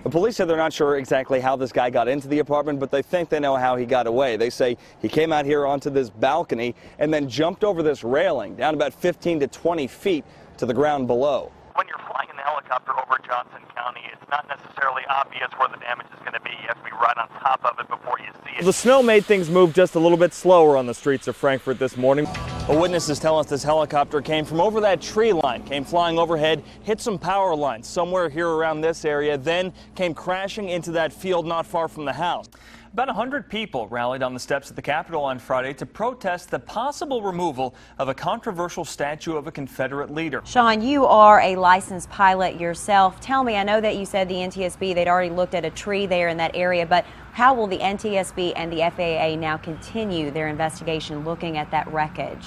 The police say they're not sure exactly how this guy got into the apartment, but they think they know how he got away. They say he came out here onto this balcony and then jumped over this railing down about 15 to 20 feet to the ground below. When you're flying in the helicopter over Johnson County, it's not necessarily obvious where the damage is going to be. You have to be right on top of it before you see it. The snow made things move just a little bit slower on the streets of Frankfort this morning. A witness is telling us this helicopter came from over that tree line, came flying overhead, hit some power lines somewhere here around this area, then came crashing into that field not far from the house. About 100 people rallied on the steps of the Capitol on Friday to protest the possible removal of a controversial statue of a Confederate leader. Sean, you are a licensed pilot yourself. Tell me, I know that you said the NTSB, they'd already looked at a tree there in that area, but how will the NTSB and the FAA now continue their investigation looking at that wreckage?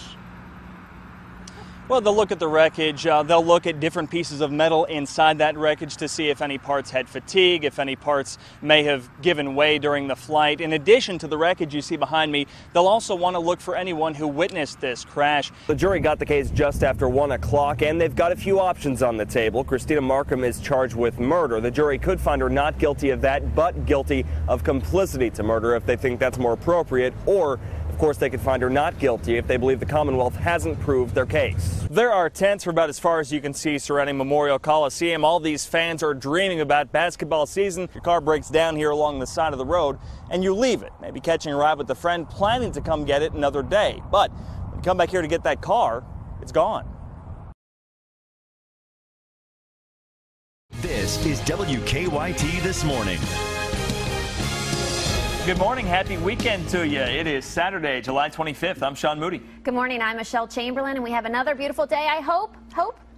Well, they'll look at the wreckage. They'll look at different pieces of metal inside that wreckage to see if any parts had fatigue, if any parts may have given way during the flight. In addition to the wreckage you see behind me, they'll also want to look for anyone who witnessed this crash. The jury got the case just after 1 o'clock, and they've got a few options on the table. Christina Markham is charged with murder. The jury could find her not guilty of that, but guilty of complicity to murder if they think that's more appropriate, or of course, they could find her not guilty if they believe the Commonwealth hasn't proved their case. There are tents for about as far as you can see surrounding Memorial Coliseum. All these fans are dreaming about basketball season. Your car breaks down here along the side of the road, and you leave it, maybe catching a ride with a friend, planning to come get it another day. But when you come back here to get that car, it's gone. This is WKYT This Morning. Good morning. Happy weekend to you. It is Saturday, July 25th. I'm Sean Moody. Good morning. I'm Michelle Chamberlain, and we have another beautiful day, I hope.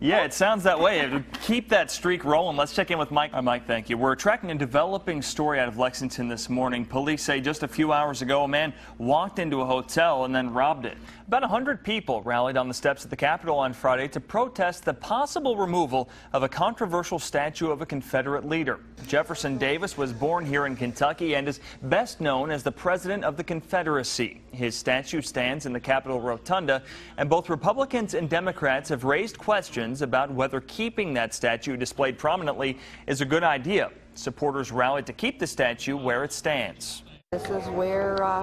Yeah, it sounds that way. Keep that streak rolling. Let's check in with Mike. Mike, thank you. We're tracking a developing story out of Lexington this morning. Police say just a few hours ago, a man walked into a hotel and then robbed it. About 100 people rallied on the steps of the Capitol on Friday to protest the possible removal of a controversial statue of a Confederate leader. Jefferson Davis was born here in Kentucky and is best known as the President of the Confederacy. His statue stands in the Capitol Rotunda, and both Republicans and Democrats have raised questions about whether keeping that statue displayed prominently is a good idea. Supporters rallied to keep the statue where it stands. This is where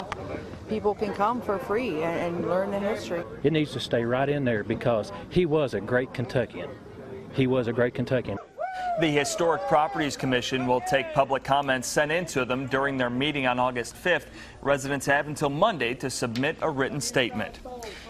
people can come for free and learn the history. It needs to stay right in there because he was a great Kentuckian. He was a great Kentuckian. The Historic Properties Commission will take public comments sent into them during their meeting on August 5th. Residents have until Monday to submit a written statement.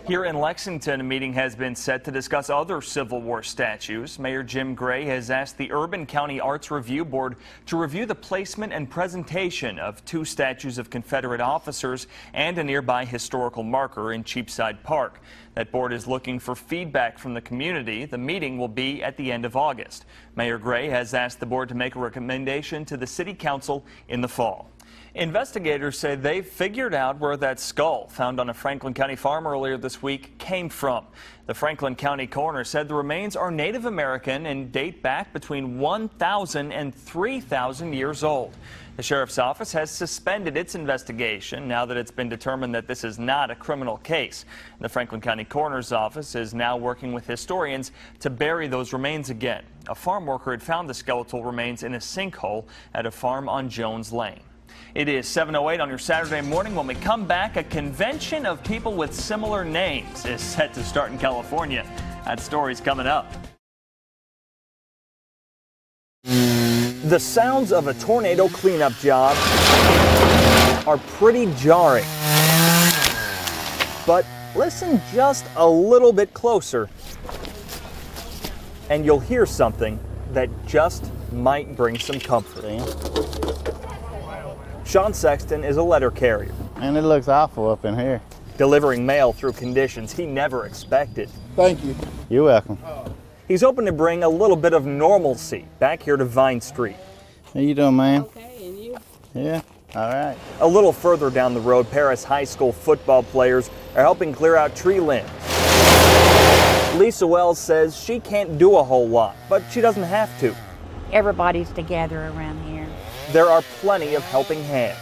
Here in Lexington, a meeting has been set to discuss other Civil War statues. Mayor Jim Gray has asked the Urban County Arts Review Board to review the placement and presentation of 2 statues of Confederate officers and a nearby historical marker in Cheapside Park. That board is looking for feedback from the community. The meeting will be at the end of August. Mayor Gray has asked the board to make a recommendation to the City Council in the fall. Investigators say they've figured out where that skull found on a Franklin County farm earlier this week came from. The Franklin County coroner said the remains are Native American and date back between 1,000 and 3,000 years old. The sheriff's office has suspended its investigation now that it's been determined that this is not a criminal case. The Franklin County coroner's office is now working with historians to bury those remains again. A farm worker had found the skeletal remains in a sinkhole at a farm on Jones Lane. It is 7:08 on your Saturday morning. When we come back, a convention of people with similar names is set to start in California. That story's coming up. The sounds of a tornado cleanup job are pretty jarring. But listen just a little bit closer, and you'll hear something that just might bring some comfort. Sean Sexton is a letter carrier. And it looks awful up in here. Delivering mail through conditions he never expected. Thank you. You're welcome. He's hoping to bring a little bit of normalcy back here to Vine Street. How you doing, man? Okay, and you? Yeah, all right. A little further down the road, Paris High School football players are helping clear out tree limbs. Lisa Wells says she can't do a whole lot, but she doesn't have to. Everybody's together around here. There are plenty of helping hands.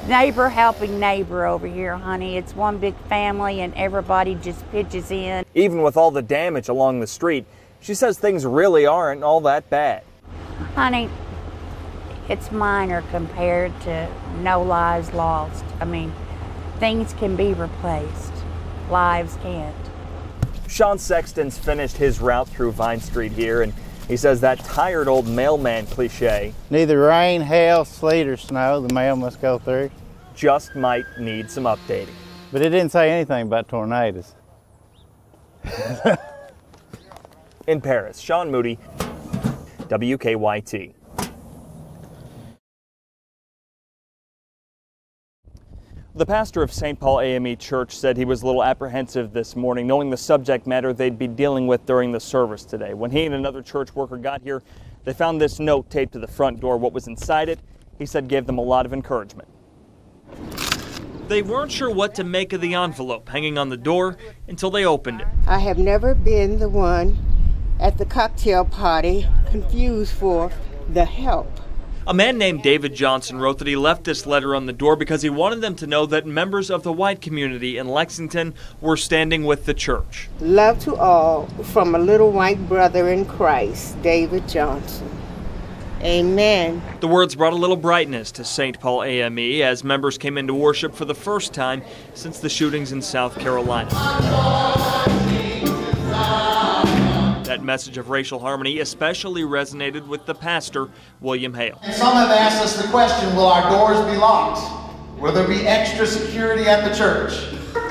Neighbor helping neighbor over here, honey. It's one big family and everybody just pitches in. Even with all the damage along the street, she says things really aren't all that bad. Honey, it's minor compared to no lives lost. I mean, things can be replaced, lives can't. Sean Sexton's finished his route through Vine Street here, and he says that tired old mailman cliche, Neither rain, hail, sleet, or snow, the mail must go through. just might need some updating. But it didn't say anything about tornadoes. In Paris, Sean Moody, WKYT. The pastor of St. Paul AME Church said he was a little apprehensive this morning, knowing the subject matter they'd be dealing with during the service today. When he and another church worker got here, they found this note taped to the front door. What was inside it, he said, gave them a lot of encouragement. They weren't sure what to make of the envelope hanging on the door until they opened it. I have never been the one at the cocktail party confused for the help. A man named David Johnson wrote that he left this letter on the door because he wanted them to know that members of the white community in Lexington were standing with the church. Love to all from a little white brother in Christ, David Johnson. Amen. The words brought a little brightness to St. Paul AME as members came into worship for the first time since the shootings in South Carolina. That message of racial harmony especially resonated with the pastor, William Hale. And some have asked us the question, will our doors be locked? Will there be extra security at the church?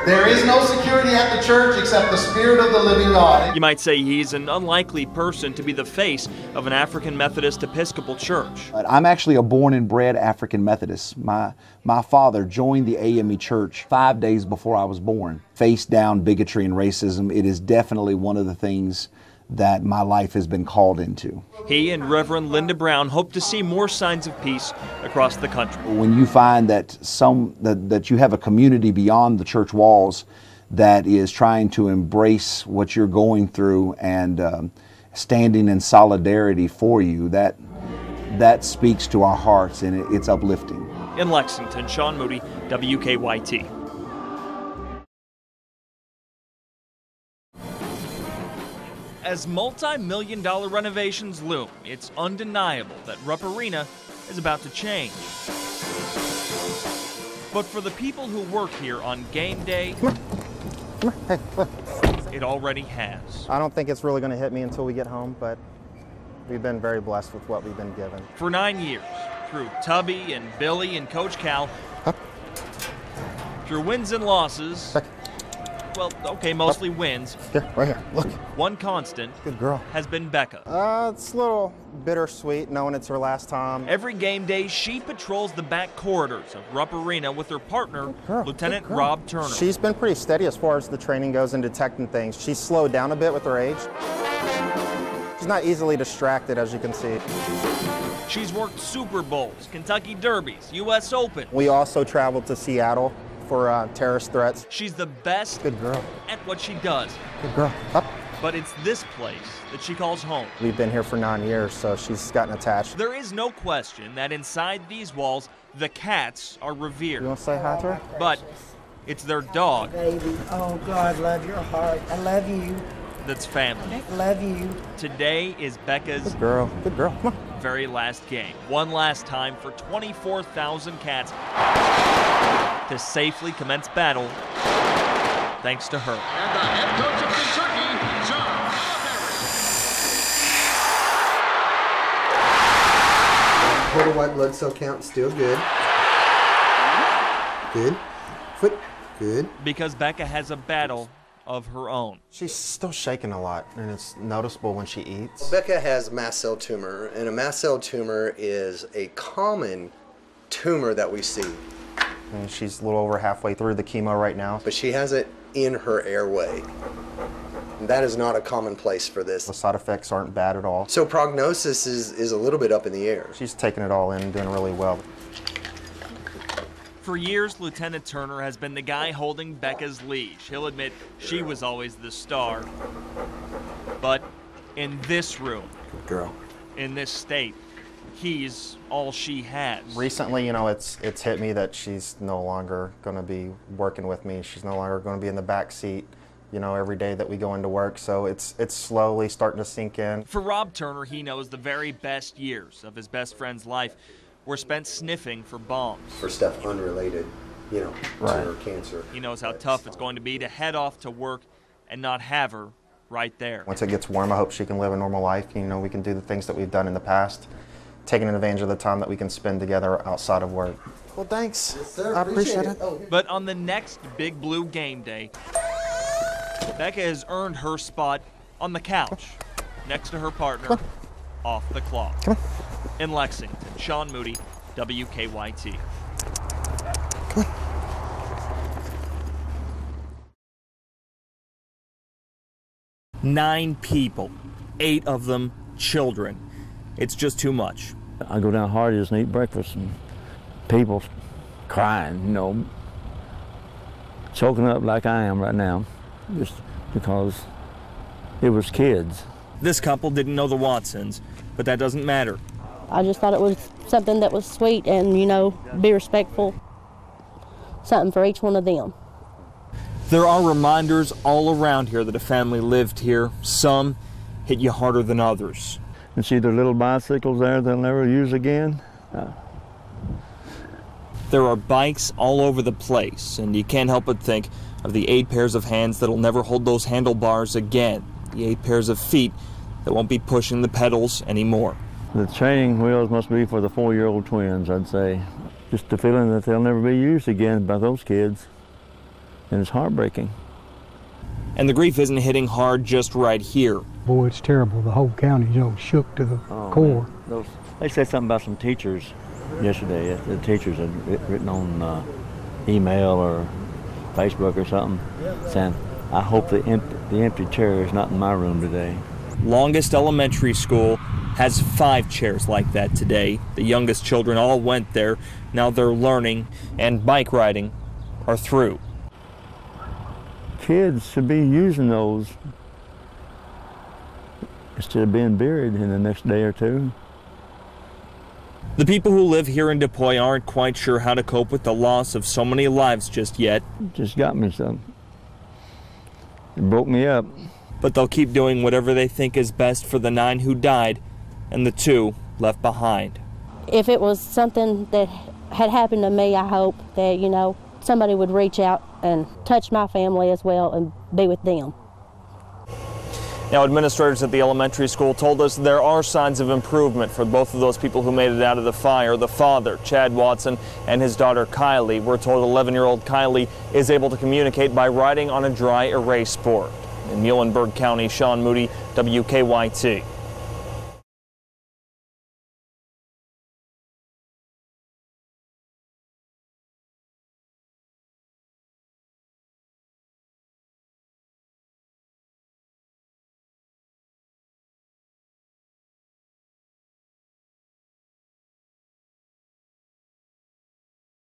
There is no security at the church except the Spirit of the living God. You might say he's an unlikely person to be the face of an African Methodist Episcopal church. I'm actually a born and bred African Methodist. My father joined the AME Church 5 days before I was born. Faced down bigotry and racism. It is definitely one of the things that my life has been called into. He and Reverend Linda Brown hope to see more signs of peace across the country. When you find that that you have a community beyond the church walls that is trying to embrace what you're going through and standing in solidarity for you, that speaks to our hearts and it's uplifting. In Lexington, Sean Moody, WKYT. As multi-million-dollar renovations loom, it's undeniable that Rupp Arena is about to change. But for the people who work here on game day, it already has. I don't think it's really going to hit me until we get home, but we've been very blessed with what we've been given. For 9 years, through Tubby and Billy and Coach Cal, through wins and losses, well, okay, mostly wins. Here, right here, look. One constant Good girl. has been Becca. It's a little bittersweet knowing it's her last time. Every game day, she patrols the back corridors of Rupp Arena with her partner, Lieutenant Rob Turner. She's been pretty steady as far as the training goes and detecting things. She's slowed down a bit with her age. She's not easily distracted, as you can see. She's worked Super Bowls, Kentucky Derbies, U.S. Open. We also traveled to Seattle for terrorist threats. She's the best Good girl. at what she does. Good girl. Up. But it's this place that she calls home. We've been here for 9 years, so she's gotten attached. There is no question that inside these walls, the cats are revered. You want to say hi to her? But it's their dog. Baby, oh God, love your heart. I love you. That's family. Love you. Today is Becca's Good girl. Good girl. Come on. very last game. One last time for 24,000 cats to safely commence battle thanks to her. And the head coach of Kentucky, John. Total white blood cell count still good. Good. Foot. Good. Because Becca has a battle of her own. She's still shaking a lot, and it's noticeable when she eats. Becca has mast cell tumor, and a mast cell tumor is a common tumor that we see. And she's a little over halfway through the chemo right now. But she has it in her airway. And that is not a common place for this. The side effects aren't bad at all. So prognosis is a little bit up in the air. She's taking it all in, doing really well. For years, Lieutenant Turner has been the guy holding Becca's leash. He'll admit she was always the star. But in this room, Good girl. in this state, he's all she has. Recently, you know, it's hit me that she's no longer going to be working with me. She's no longer going to be in the back seat, you know, every day that we go into work. So it's slowly starting to sink in. For Rob Turner, he knows the very best years of his best friend's life were spent sniffing for bombs. For stuff unrelated, you know, to her cancer. He knows how tough it's going to be to head off to work and not have her right there. Once it gets warm, I hope she can live a normal life. You know, we can do the things that we've done in the past, taking advantage of the time that we can spend together outside of work. Well, thanks. Yes, sir. I appreciate it. But on the next Big Blue game day, Becca has earned her spot on the couch next to her partner off the clock. In Lexington, Sean Moody, WKYT. 9 people, 8 of them children. It's just too much. I go down Hardee's and eat breakfast, and people crying, you know, choking up like I am right now, just because it was kids. This couple didn't know the Watsons, but that doesn't matter. I just thought it was something that was sweet and, you know, be respectful, something for each one of them. There are reminders all around here that a family lived here. Some hit you harder than others. And see their little bicycles there they'll never use again? There are bikes all over the place, and you can't help but think of the 8 pairs of hands that'll never hold those handlebars again. The 8 pairs of feet that won't be pushing the pedals anymore. The training wheels must be for the 4-year-old twins, I'd say. Just the feeling that they'll never be used again by those kids. And it's heartbreaking. And the grief isn't hitting hard just right here. Boy, it's terrible. The whole county, you know, shook to the core. They said something about some teachers yesterday. The teachers had written on email or Facebook or something, saying, I hope the empty chair is not in my room today. Longest Elementary School has 5 chairs like that today. The youngest children all went there. Now they're learning, and bike riding are through. Kids should be using those instead of being buried in the next day or two. The people who live here in DuPuy aren't quite sure how to cope with the loss of so many lives just yet. It just got me some. It broke me up. But they'll keep doing whatever they think is best for the 9 who died and the 2 left behind. If it was something that had happened to me, I hope that, you know, somebody would reach out and touch my family as well and be with them. Now, administrators at the elementary school told us there are signs of improvement for both of those people who made it out of the fire. The father, Chad Watson, and his daughter, Kylie. We're told 11-year-old Kylie is able to communicate by riding on a dry erase board. In Muhlenberg County, Sean Moody, WKYT.